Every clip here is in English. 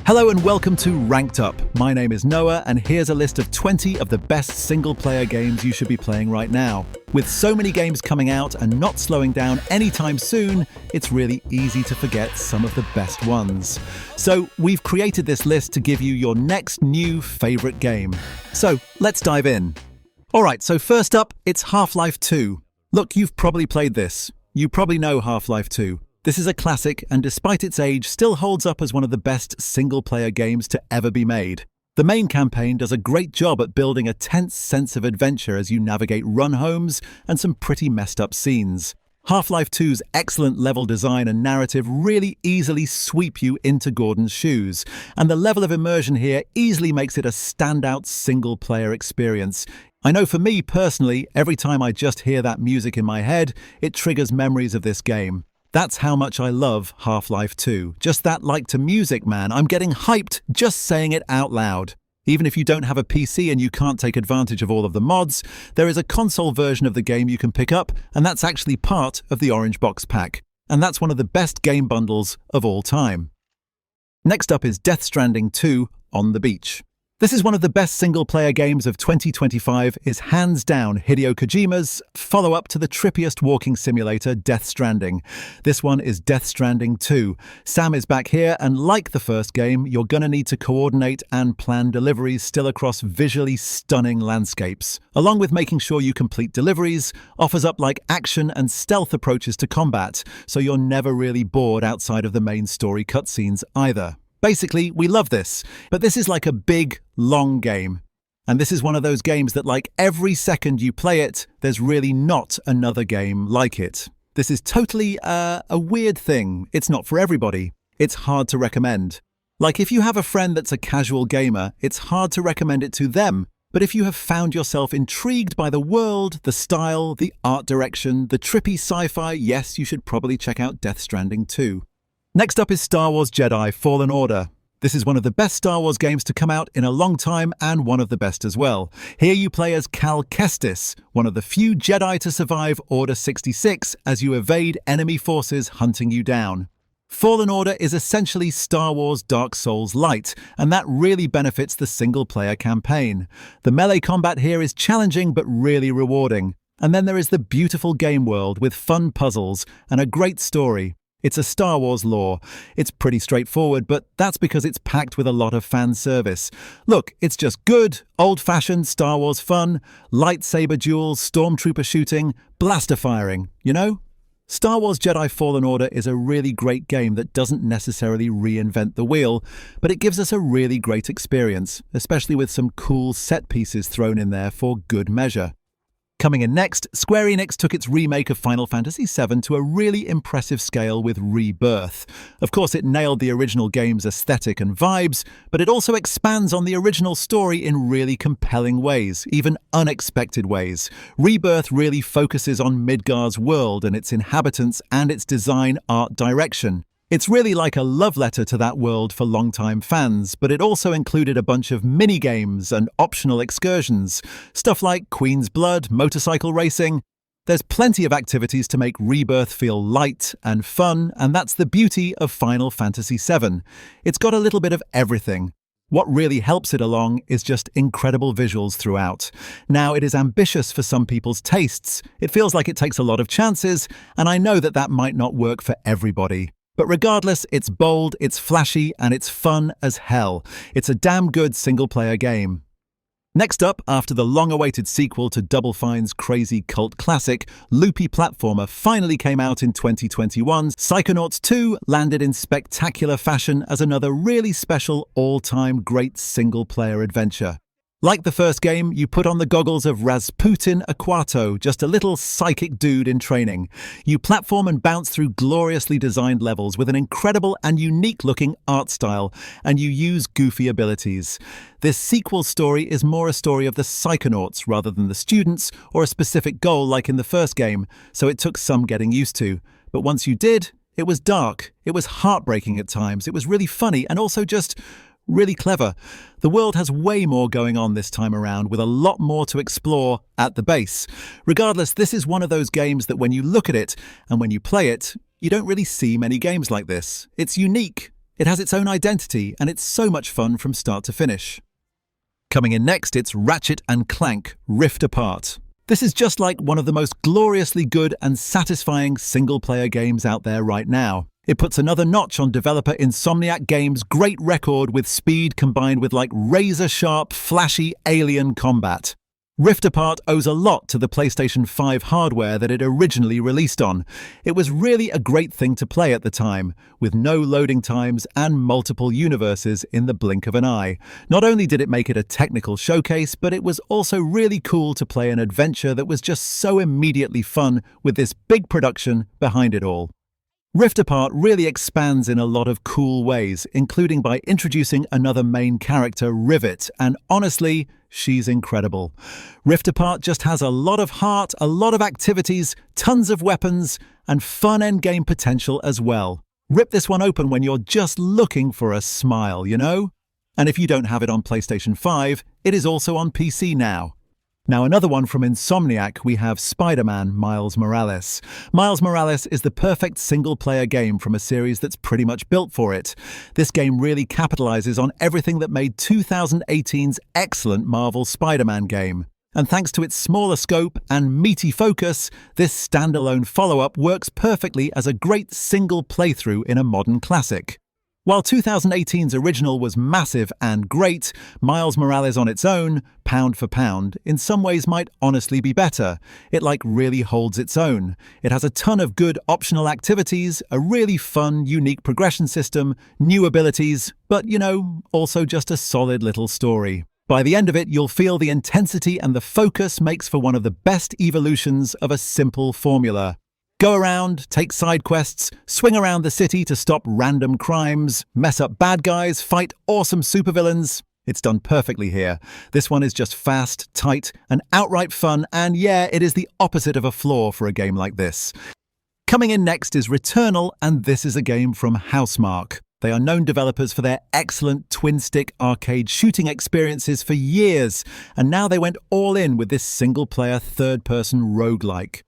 Hello and welcome to Ranked Up. My name is Noah, and here's a list of 20 of the best single-player games you should be playing right now. With so many games coming out and not slowing down anytime soon, it's really easy to forget some of the best ones. So we've created this list to give you your next new favorite game. So let's dive in. Alright, so first up, it's Half-Life 2. Look, you've probably played this. You probably know Half-Life 2. This is a classic, and despite its age, still holds up as one of the best single-player games to ever be made. The main campaign does a great job at building a tense sense of adventure as you navigate run homes and some pretty messed up scenes. Half-Life 2's excellent level design and narrative really easily sweep you into Gordon's shoes, and the level of immersion here easily makes it a standout single-player experience. I know for me personally, every time I just hear that music in my head, it triggers memories of this game. That's how much I love Half-Life 2. Just that like to music, man. I'm getting hyped just saying it out loud. Even if you don't have a PC and you can't take advantage of all of the mods, there is a console version of the game you can pick up, and that's actually part of the Orange Box pack. And that's one of the best game bundles of all time. Next up is Death Stranding 2 on the Beach. This is one of the best single-player games of 2025, is hands down Hideo Kojima's follow-up to the trippiest walking simulator, Death Stranding. This one is Death Stranding 2. Sam is back here, and like the first game, you're gonna need to coordinate and plan deliveries still across visually stunning landscapes. Along with making sure you complete deliveries, offers up like action and stealth approaches to combat, so you're never really bored outside of the main story cutscenes either. Basically, we love this, but this is like a big, long game. And this is one of those games that like every second you play it, there's really not another game like it. This is totally a weird thing. It's not for everybody. It's hard to recommend. Like if you have a friend that's a casual gamer, it's hard to recommend it to them. But if you have found yourself intrigued by the world, the style, the art direction, the trippy sci-fi, yes, you should probably check out Death Stranding 2. Next up is Star Wars Jedi Fallen Order. This is one of the best Star Wars games to come out in a long time and one of the best as well. Here you play as Cal Kestis, one of the few Jedi to survive Order 66 as you evade enemy forces hunting you down. Fallen Order is essentially Star Wars Dark Souls Light, and that really benefits the single-player campaign. The melee combat here is challenging but really rewarding. And then there is the beautiful game world with fun puzzles and a great story. It's a Star Wars lore. It's pretty straightforward, but that's because it's packed with a lot of fan service. Look, it's just good, old-fashioned Star Wars fun, lightsaber duels, stormtrooper shooting, blaster firing, you know? Star Wars Jedi Fallen Order is a really great game that doesn't necessarily reinvent the wheel, but it gives us a really great experience, especially with some cool set pieces thrown in there for good measure. Coming in next, Square Enix took its remake of Final Fantasy VII to a really impressive scale with Rebirth. Of course, it nailed the original game's aesthetic and vibes, but it also expands on the original story in really compelling ways, even unexpected ways. Rebirth really focuses on Midgard's world and its inhabitants and its design art direction. It's really like a love letter to that world for longtime fans, but it also included a bunch of mini-games and optional excursions. Stuff like Queen's Blood, motorcycle racing. There's plenty of activities to make Rebirth feel light and fun, and that's the beauty of Final Fantasy VII. It's got a little bit of everything. What really helps it along is just incredible visuals throughout. Now, it is ambitious for some people's tastes. It feels like it takes a lot of chances, and I know that that might not work for everybody. But regardless, it's bold, it's flashy, and it's fun as hell. It's a damn good single-player game. Next up, after the long-awaited sequel to Double Fine's crazy cult classic, loopy platformer finally came out in 2021, Psychonauts 2 landed in spectacular fashion as another really special, all-time great single-player adventure. Like the first game, you put on the goggles of Rasputin Aquato, just a little psychic dude in training. You platform and bounce through gloriously designed levels with an incredible and unique-looking art style, and you use goofy abilities. This sequel story is more a story of the Psychonauts rather than the students, or a specific goal like in the first game, so it took some getting used to. But once you did, it was dark, it was heartbreaking at times, it was really funny, and also just really clever. The world has way more going on this time around, with a lot more to explore at the base. Regardless, this is one of those games that when you look at it and when you play it, you don't really see many games like this. It's unique, It has its own identity, and it's so much fun from start to finish. Coming in next, it's Ratchet and Clank Rift Apart. This is just like one of the most gloriously good and satisfying single-player games out there right now. It puts another notch on developer Insomniac Games' great record with speed combined with razor-sharp, flashy alien combat. Rift Apart owes a lot to the PlayStation 5 hardware that it originally released on. It was really a great thing to play at the time, with no loading times and multiple universes in the blink of an eye. Not only did it make it a technical showcase, but it was also really cool to play an adventure that was just so immediately fun with this big production behind it all. Rift Apart really expands in a lot of cool ways, including by introducing another main character, Rivet, and honestly, she's incredible. Rift Apart just has a lot of heart, a lot of activities, tons of weapons, and fun endgame potential as well. Rip this one open when you're just looking for a smile, you know? And if you don't have it on PlayStation 5, it is also on PC now. Now, another one from Insomniac, we have Spider-Man Miles Morales. Miles Morales is the perfect single-player game from a series that's pretty much built for it. This game really capitalizes on everything that made 2018's excellent Marvel Spider-Man game. And thanks to its smaller scope and meaty focus, this standalone follow-up works perfectly as a great single playthrough in a modern classic. While 2018's original was massive and great, Miles Morales on its own, pound for pound, in some ways might honestly be better. It really holds its own. It has a ton of good optional activities, a really fun, unique progression system, new abilities, but, also just a solid little story. By the end of it, you'll feel the intensity and the focus makes for one of the best evolutions of a simple formula. Go around, take side quests, swing around the city to stop random crimes, mess up bad guys, fight awesome supervillains. It's done perfectly here. This one is just fast, tight, and outright fun, and yeah, it is the opposite of a flaw for a game like this. Coming in next is Returnal, and this is a game from Housemarque. They are known developers for their excellent twin-stick arcade shooting experiences for years, and now they went all in with this single-player third-person roguelike.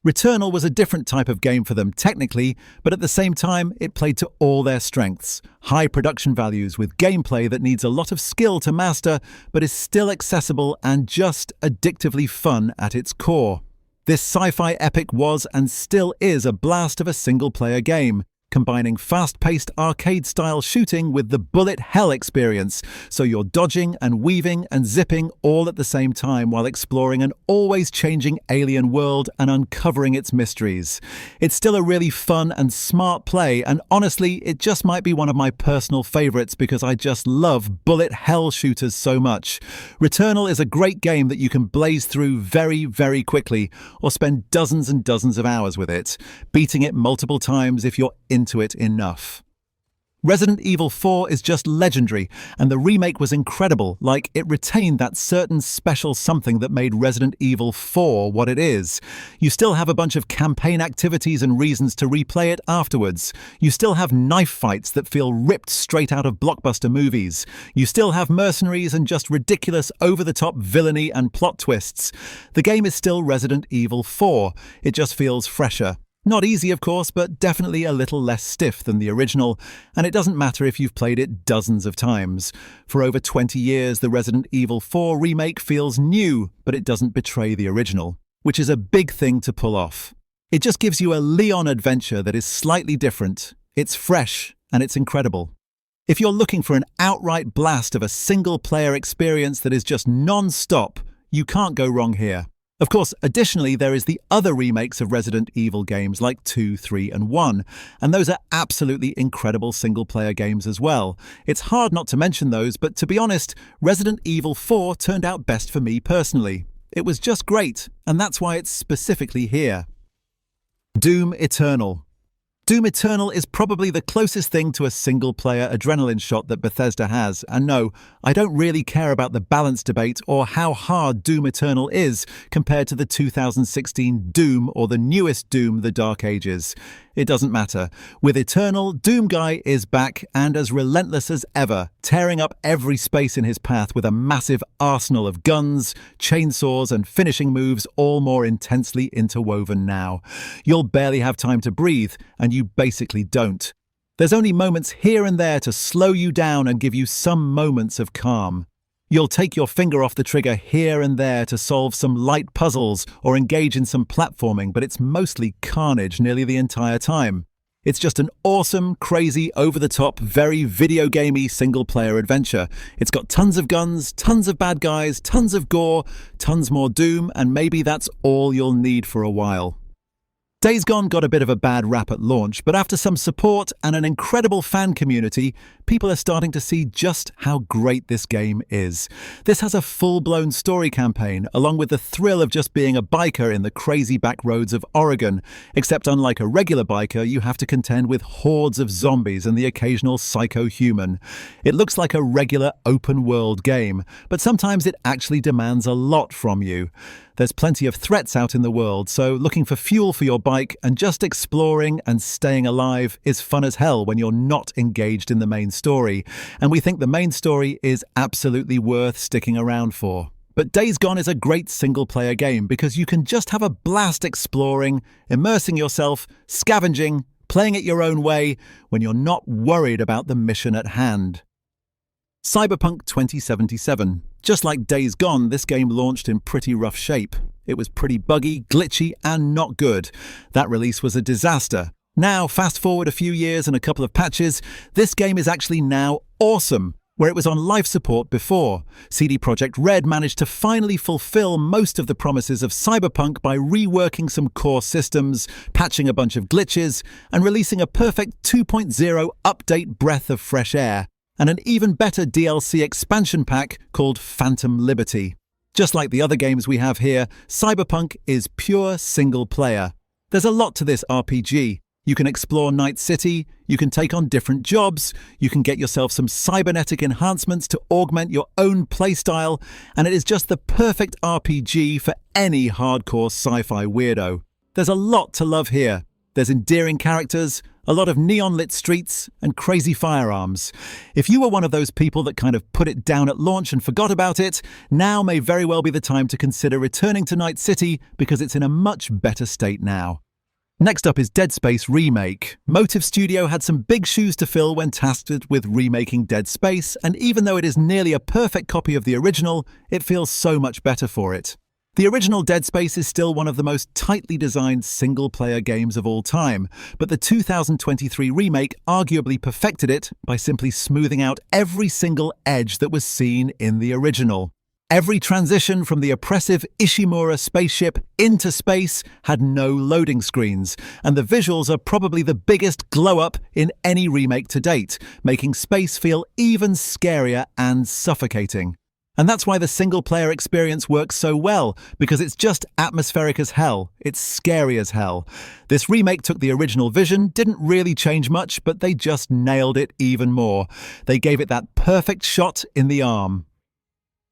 Returnal was a different type of game for them technically, but at the same time, it played to all their strengths. High production values with gameplay that needs a lot of skill to master, but is still accessible and just addictively fun at its core. This sci-fi epic was and still is a blast of a single-player game, combining fast-paced arcade-style shooting with the bullet hell experience, so you're dodging and weaving and zipping all at the same time while exploring an always-changing alien world and uncovering its mysteries. It's still a really fun and smart play, and honestly, it just might be one of my personal favorites because I just love bullet hell shooters so much. Returnal is a great game that you can blaze through very, very quickly, or spend dozens and dozens of hours with it, beating it multiple times if you're into it enough. Resident Evil 4 is just legendary, and the remake was incredible, it retained that certain special something that made Resident Evil 4 what it is. You still have a bunch of campaign activities and reasons to replay it afterwards. You still have knife fights that feel ripped straight out of blockbuster movies. You still have mercenaries and just ridiculous over-the-top villainy and plot twists. The game is still Resident Evil 4. It just feels fresher. Not easy, of course, but definitely a little less stiff than the original, and it doesn't matter if you've played it dozens of times. For over 20 years, the Resident Evil 4 remake feels new, but it doesn't betray the original, which is a big thing to pull off. It just gives you a Leon adventure that is slightly different, it's fresh, and it's incredible. If you're looking for an outright blast of a single-player experience that is just non-stop, you can't go wrong here. Of course, additionally, there is the other remakes of Resident Evil games like 2, 3, and 1, and those are absolutely incredible single-player games as well. It's hard not to mention those, but to be honest, Resident Evil 4 turned out best for me personally. It was just great, and that's why it's specifically here. Doom Eternal. Doom Eternal is probably the closest thing to a single-player adrenaline shot that Bethesda has, and no, I don't really care about the balance debate or how hard Doom Eternal is compared to the 2016 Doom or the newest Doom, The Dark Ages. It doesn't matter. With Eternal, Doom Guy is back and as relentless as ever, tearing up every space in his path with a massive arsenal of guns, chainsaws, and finishing moves all more intensely interwoven now. You'll barely have time to breathe, and you basically don't. There's only moments here and there to slow you down and give you some moments of calm. You'll take your finger off the trigger here and there to solve some light puzzles or engage in some platforming, but it's mostly carnage nearly the entire time. It's just an awesome, crazy, over-the-top, very video-gamey single-player adventure. It's got tons of guns, tons of bad guys, tons of gore, tons more doom, and maybe that's all you'll need for a while. Days Gone got a bit of a bad rap at launch, but after some support and an incredible fan community, people are starting to see just how great this game is. This has a full-blown story campaign, along with the thrill of just being a biker in the crazy back roads of Oregon, except unlike a regular biker, you have to contend with hordes of zombies and the occasional psycho-human. It looks like a regular open-world game, but sometimes it actually demands a lot from you. There's plenty of threats out in the world, so looking for fuel for your bike and just exploring and staying alive is fun as hell when you're not engaged in the main story. And we think the main story is absolutely worth sticking around for. But Days Gone is a great single-player game because you can just have a blast exploring, immersing yourself, scavenging, playing it your own way when you're not worried about the mission at hand. Cyberpunk 2077. Just like Days Gone, this game launched in pretty rough shape. It was pretty buggy, glitchy, and not good. That release was a disaster. Now, fast forward a few years and a couple of patches, this game is actually now awesome, where it was on life support before. CD Projekt Red managed to finally fulfill most of the promises of Cyberpunk by reworking some core systems, patching a bunch of glitches, and releasing a perfect 2.0 update breath of fresh air, and an even better DLC expansion pack called Phantom Liberty. Just like the other games we have here, Cyberpunk is pure single player. There's a lot to this RPG. You can explore Night City, you can take on different jobs, you can get yourself some cybernetic enhancements to augment your own playstyle, and it is just the perfect RPG for any hardcore sci-fi weirdo. There's a lot to love here. There's endearing characters, a lot of neon-lit streets, and crazy firearms. If you were one of those people that kind of put it down at launch and forgot about it, now may very well be the time to consider returning to Night City because it's in a much better state now. Next up is Dead Space Remake. Motive Studio had some big shoes to fill when tasked with remaking Dead Space, and even though it is nearly a perfect copy of the original, it feels so much better for it. The original Dead Space is still one of the most tightly designed single-player games of all time, but the 2023 remake arguably perfected it by simply smoothing out every single edge that was seen in the original. Every transition from the oppressive Ishimura spaceship into space had no loading screens, and the visuals are probably the biggest glow-up in any remake to date, making space feel even scarier and suffocating. And that's why the single-player experience works so well, because it's just atmospheric as hell. It's scary as hell. This remake took the original vision, didn't really change much, but they just nailed it even more. They gave it that perfect shot in the arm.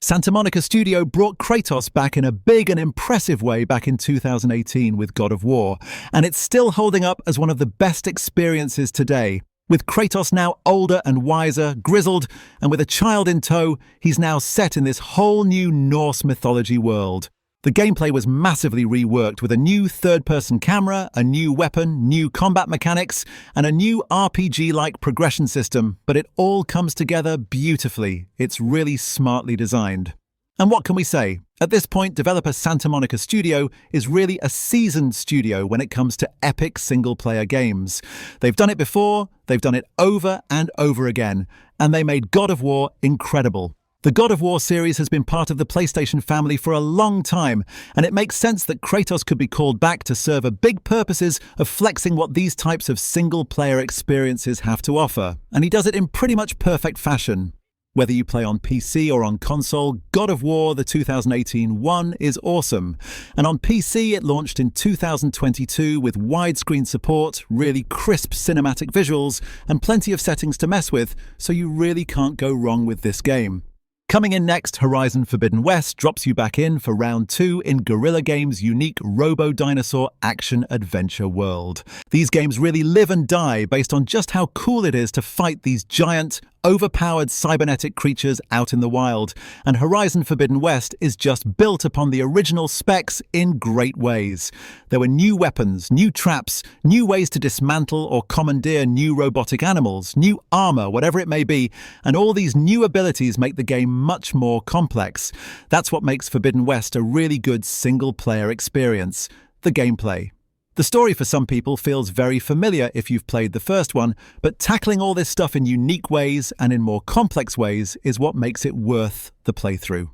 Santa Monica Studio brought Kratos back in a big and impressive way back in 2018 with God of War, and it's still holding up as one of the best experiences today. With Kratos now older and wiser, grizzled, and with a child in tow, he's now set in this whole new Norse mythology world. The gameplay was massively reworked with a new third-person camera, a new weapon, new combat mechanics, and a new RPG-like progression system, but it all comes together beautifully. It's really smartly designed. And what can we say? At this point, developer Santa Monica Studio is really a seasoned studio when it comes to epic single-player games. They've done it before, they've done it over and over again, and they made God of War incredible. The God of War series has been part of the PlayStation family for a long time, and it makes sense that Kratos could be called back to serve a big purposes of flexing what these types of single-player experiences have to offer, and he does it in pretty much perfect fashion. Whether you play on PC or on console, God of War, the 2018 one, is awesome. And on PC, it launched in 2022 with widescreen support, really crisp cinematic visuals, and plenty of settings to mess with, so you really can't go wrong with this game. Coming in next, Horizon Forbidden West drops you back in for round 2 in Guerrilla Games' unique Robo-Dinosaur action-adventure world. These games really live and die based on just how cool it is to fight these giant, overpowered cybernetic creatures out in the wild, and Horizon Forbidden West is just built upon the original specs in great ways. There were new weapons, new traps, new ways to dismantle or commandeer new robotic animals, new armor, whatever it may be, and all these new abilities make the game much more complex. That's what makes Forbidden West a really good single-player experience: the gameplay. The story for some people feels very familiar if you've played the first one, but tackling all this stuff in unique ways and in more complex ways is what makes it worth the playthrough.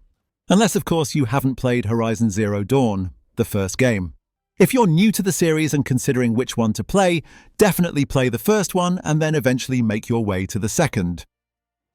Unless, of course, you haven't played Horizon Zero Dawn, the first game. If you're new to the series and considering which one to play, definitely play the first one and then eventually make your way to the second.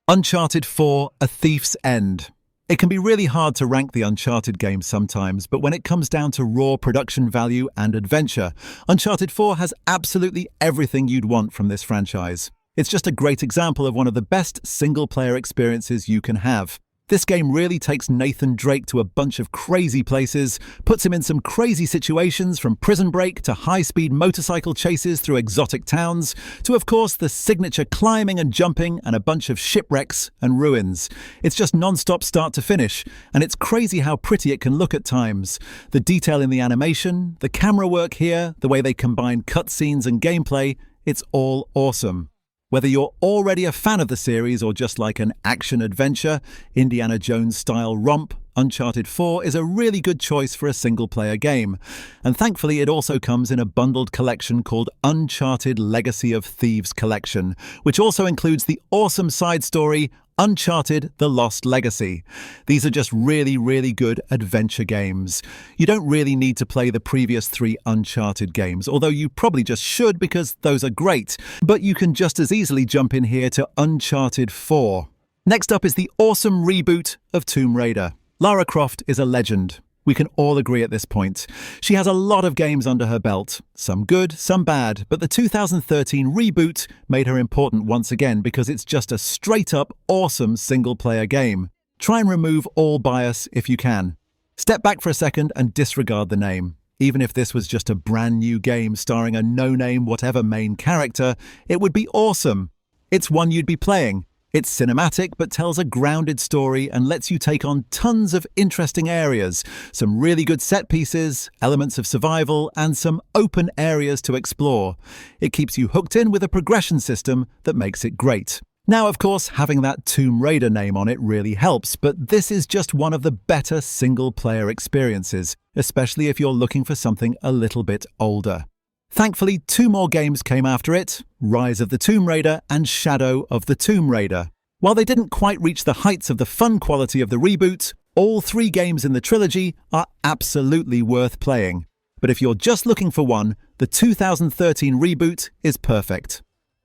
Uncharted 4: A Thief's End. It can be really hard to rank the Uncharted games sometimes, but when it comes down to raw production value and adventure, Uncharted 4 has absolutely everything you'd want from this franchise. It's just a great example of one of the best single-player experiences you can have. This game really takes Nathan Drake to a bunch of crazy places, puts him in some crazy situations, from Prison Break to high-speed motorcycle chases through exotic towns, to, of course, the signature climbing and jumping and a bunch of shipwrecks and ruins. It's just non-stop start to finish, and it's crazy how pretty it can look at times. The detail in the animation, the camera work here, the way they combine cutscenes and gameplay, it's all awesome. Whether you're already a fan of the series or just like an action-adventure, Indiana Jones-style romp, Uncharted 4 is a really good choice for a single-player game. And thankfully, it also comes in a bundled collection called Uncharted Legacy of Thieves Collection, which also includes the awesome side story Uncharted: The Lost Legacy. These are just really, really good adventure games. You don't really need to play the previous 3 Uncharted games, although you probably just should because those are great. But you can just as easily jump in here to Uncharted 4. Next up is the awesome reboot of Tomb Raider. Lara Croft is a legend. We can all agree at this point. She has a lot of games under her belt, some good, some bad, but the 2013 Reboot made her important once again because it's just a straight-up awesome single-player game. Try and remove all bias if you can. Step back for a second and disregard the name. Even if this was just a brand new game starring a no-name whatever main character, it would be awesome. It's one you'd be playing. It's cinematic but tells a grounded story and lets you take on tons of interesting areas, some really good set pieces, elements of survival, and some open areas to explore. It keeps you hooked in with a progression system that makes it great. Now, of course, having that Tomb Raider name on it really helps, but this is just one of the better single-player experiences, especially if you're looking for something a little bit older. Thankfully, 2 more games came after it, Rise of the Tomb Raider and Shadow of the Tomb Raider. While they didn't quite reach the heights of the fun quality of the reboot, all 3 games in the trilogy are absolutely worth playing. But if you're just looking for one, the 2013 Reboot is perfect.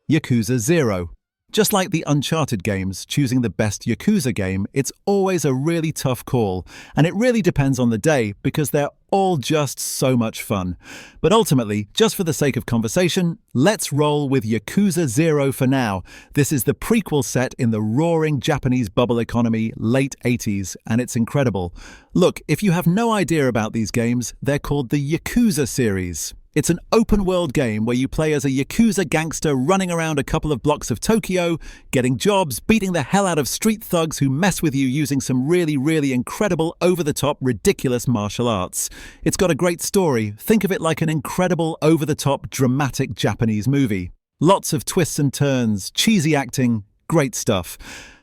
Yakuza 0. Just like the Uncharted games, choosing the best Yakuza game, it's always a really tough call, and it really depends on the day because they're all just so much fun. But ultimately, just for the sake of conversation, let's roll with Yakuza 0 for now. This is the prequel set in the roaring Japanese bubble economy, late 80s, and it's incredible. Look, if you have no idea about these games, they're called the Yakuza series. It's an open-world game where you play as a Yakuza gangster running around a couple of blocks of Tokyo, getting jobs, beating the hell out of street thugs who mess with you using some really, really incredible, over-the-top, ridiculous martial arts. It's got a great story. Think of it like an incredible, over-the-top, dramatic Japanese movie. Lots of twists and turns, cheesy acting, great stuff.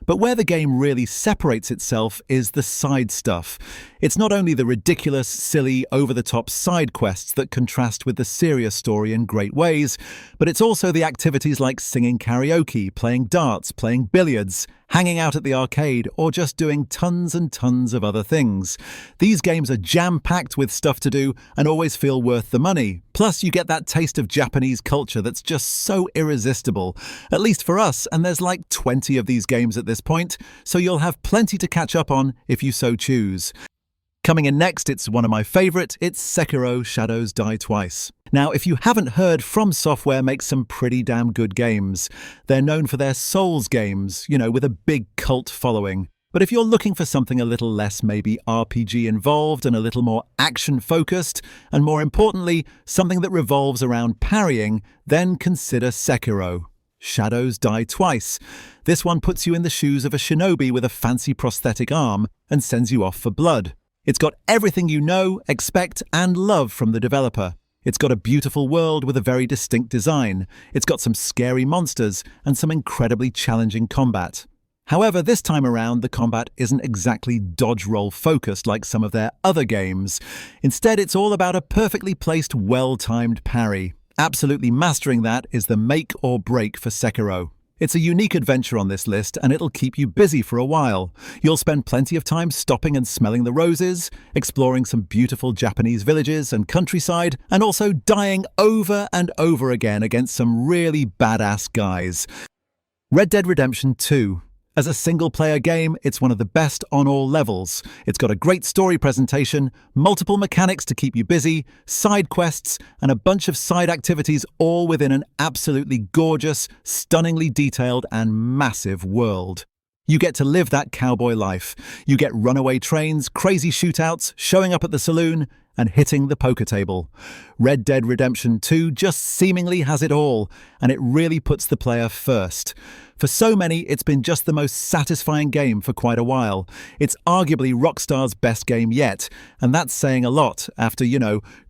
But where the game really separates itself is the side stuff. It's not only the ridiculous, silly, over-the-top side quests that contrast with the serious story in great ways, but it's also the activities like singing karaoke, playing darts, playing billiards, hanging out at the arcade, or just doing tons and tons of other things. These games are jam-packed with stuff to do and always feel worth the money. Plus, you get that taste of Japanese culture that's just so irresistible. At least for us, and there's like 20 of these games at this point, so you'll have plenty to catch up on if you so choose. Coming in next, it's one of my favourite, it's Sekiro: Shadows Die Twice. Now, if you haven't heard, From Software makes some pretty damn good games. They're known for their Souls games, with a big cult following. But if you're looking for something a little less maybe RPG involved and a little more action-focused, and more importantly, something that revolves around parrying, then consider Sekiro. Shadows Die Twice. This one puts you in the shoes of a shinobi with a fancy prosthetic arm and sends you off for blood. It's got everything you know, expect, and love from the developer. It's got a beautiful world with a very distinct design. It's got some scary monsters and some incredibly challenging combat. However, this time around, the combat isn't exactly dodge roll focused like some of their other games. Instead, it's all about a perfectly placed, well-timed parry. Absolutely mastering that is the make or break for Sekiro. It's a unique adventure on this list, and it'll keep you busy for a while. You'll spend plenty of time stopping and smelling the roses, exploring some beautiful Japanese villages and countryside, and also dying over and over again against some really badass guys. Red Dead Redemption 2. As a single-player game, it's one of the best on all levels. It's got a great story presentation, multiple mechanics to keep you busy, side quests, and a bunch of side activities all within an absolutely gorgeous, stunningly detailed, and massive world. You get to live that cowboy life. You get runaway trains, crazy shootouts, showing up at the saloon, and hitting the poker table. Red Dead Redemption 2 just seemingly has it all, and it really puts the player first. For so many, it's been just the most satisfying game for quite a while. It's arguably Rockstar's best game yet, and that's saying a lot after,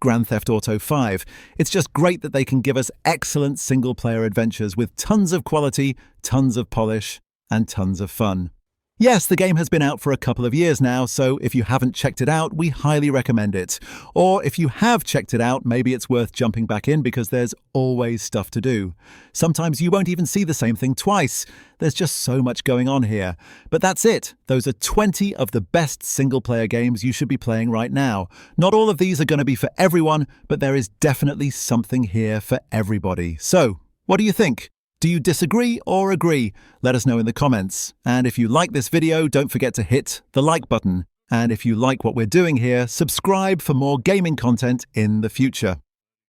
Grand Theft Auto 5. It's just great that they can give us excellent single-player adventures with tons of quality, tons of polish, and tons of fun. Yes, the game has been out for a couple of years now, so if you haven't checked it out, we highly recommend it. Or if you have checked it out, maybe it's worth jumping back in because there's always stuff to do. Sometimes you won't even see the same thing twice. There's just so much going on here. But that's it. Those are 20 of the best single-player games you should be playing right now. Not all of these are going to be for everyone, but there is definitely something here for everybody. So, what do you think? Do you disagree or agree? Let us know in the comments. And if you like this video, don't forget to hit the like button. And if you like what we're doing here, subscribe for more gaming content in the future.